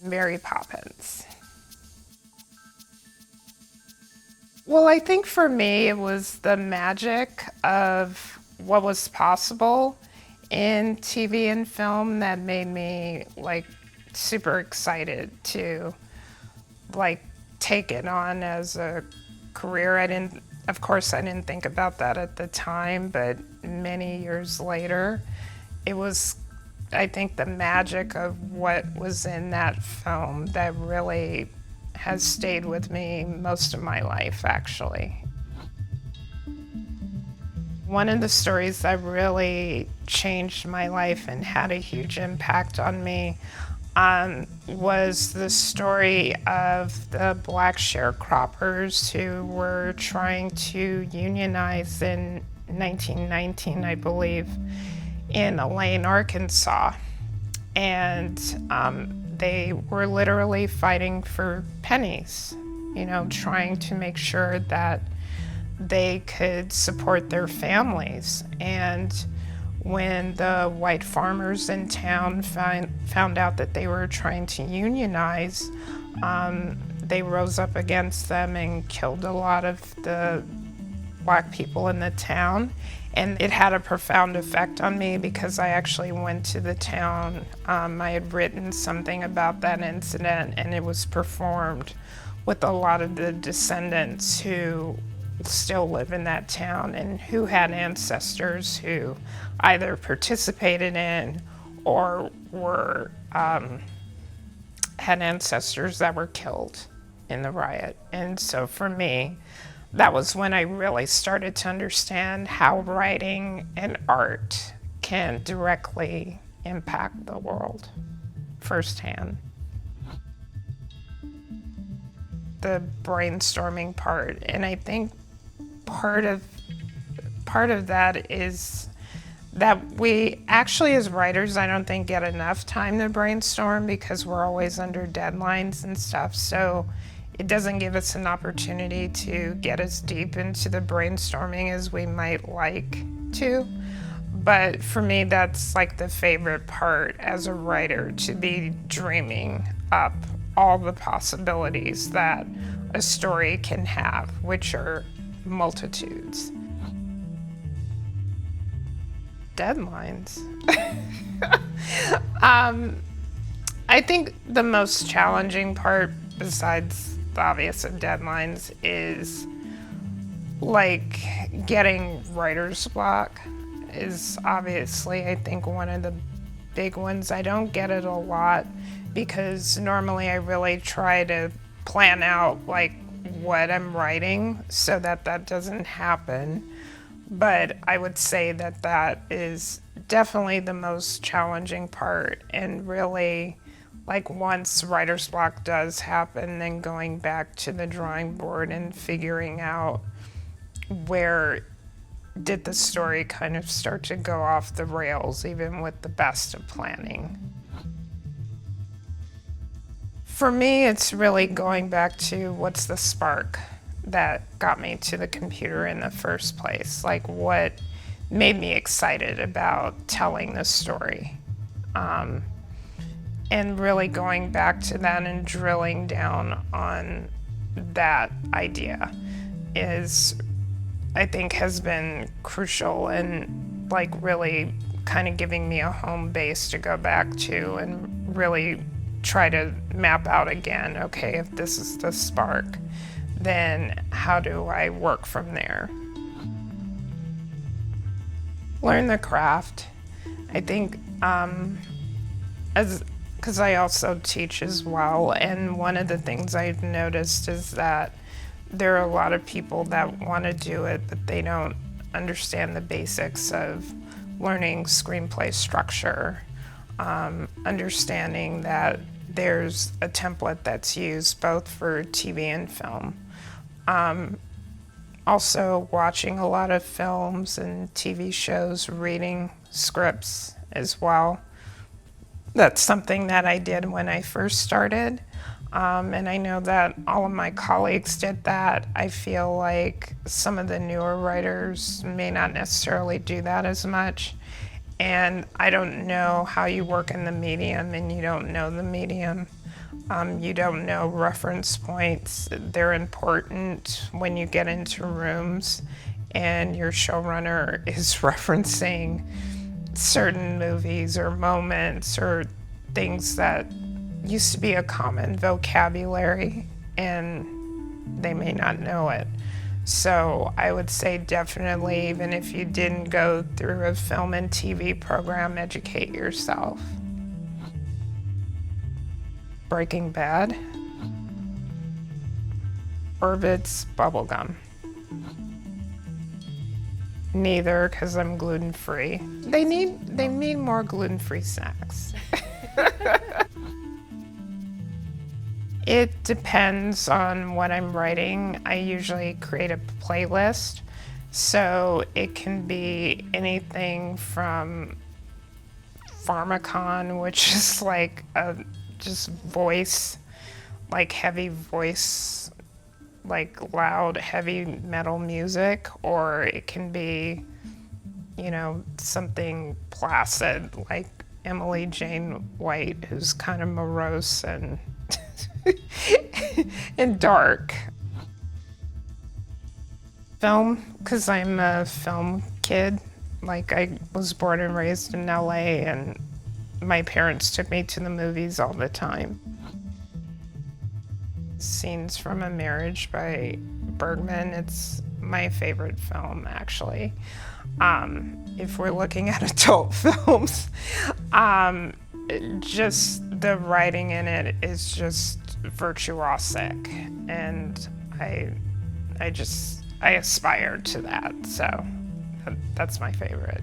Mary Poppins. Well, I think for me, it was the magic of what was possible in TV and film that made me like super excited to like take it on as a career. Of course, I didn't think about that at the time, but many years later, it was, I think, the magic of what was in that film that really has stayed with me most of my life, actually. One of the stories that really changed my life and had a huge impact on me was the story of the black sharecroppers who were trying to unionize in 1919, I believe, in Elaine, Arkansas. And they were literally fighting for pennies, trying to make sure that they could support their families. And when the white farmers in town found out that they were trying to unionize, they rose up against them and killed a lot of the black people in the town. And it had a profound effect on me because I actually went to the town. I had written something about that incident, and it was performed with a lot of the descendants who still live in that town and who had ancestors who either participated in or had ancestors that were killed in the riot. And so for me, that was when I really started to understand how writing and art can directly impact the world firsthand. The brainstorming part, and I think part of that is that we actually, as writers, I don't think get enough time to brainstorm because we're always under deadlines and stuff. So it doesn't give us an opportunity to get as deep into the brainstorming as we might like to. But for me, that's like the favorite part as a writer, to be dreaming up all the possibilities that a story can have, which are multitudes. Deadlines. I think the most challenging part, besides the obvious of deadlines, is like getting writer's block is obviously, I think, one of the big ones. I don't get it a lot because normally I really try to plan out like what I'm writing so that that doesn't happen. But I would say that that is definitely the most challenging part, and really, like, once writer's block does happen, then going back to the drawing board and figuring out where did the story kind of start to go off the rails, even with the best of planning. For me, it's really going back to what's the spark that got me to the computer in the first place. Like, what made me excited about telling the story. And really going back to that and drilling down on that idea is, I think, has been crucial and like really kind of giving me a home base to go back to and really try to map out again, okay, if this is the spark, then how do I work from there? Learn the craft. I think, because I also teach as well, and one of the things I've noticed is that there are a lot of people that want to do it, but they don't understand the basics of learning screenplay structure, understanding that there's a template that's used both for TV and film. Also watching a lot of films and TV shows, reading scripts as well. That's something that I did when I first started. And I know that all of my colleagues did that. I feel like some of the newer writers may not necessarily do that as much. And I don't know how you work in the medium and you don't know the medium. You don't know reference points. They're important when you get into rooms and your showrunner is referencing certain movies or moments or things that used to be a common vocabulary and they may not know it. So I would say definitely, even if you didn't go through a film and TV program, educate yourself. Breaking Bad. Orbit's bubblegum. Neither, because I'm gluten-free. They need more gluten-free snacks. It depends on what I'm writing. I usually create a playlist, so it can be anything from Pharmacon, which is like a just voice, like heavy voice, like loud heavy metal music, or it can be, you know, something placid like Emily Jane White, who's kind of morose and and dark. Film, because I'm a film kid. Like, I was born and raised in LA, and my parents took me to the movies all the time. Scenes from a Marriage by Bergman, it's my favorite film, actually. If we're looking at adult films, just the writing in it is just virtuosic, and I aspire to that, so that's my favorite.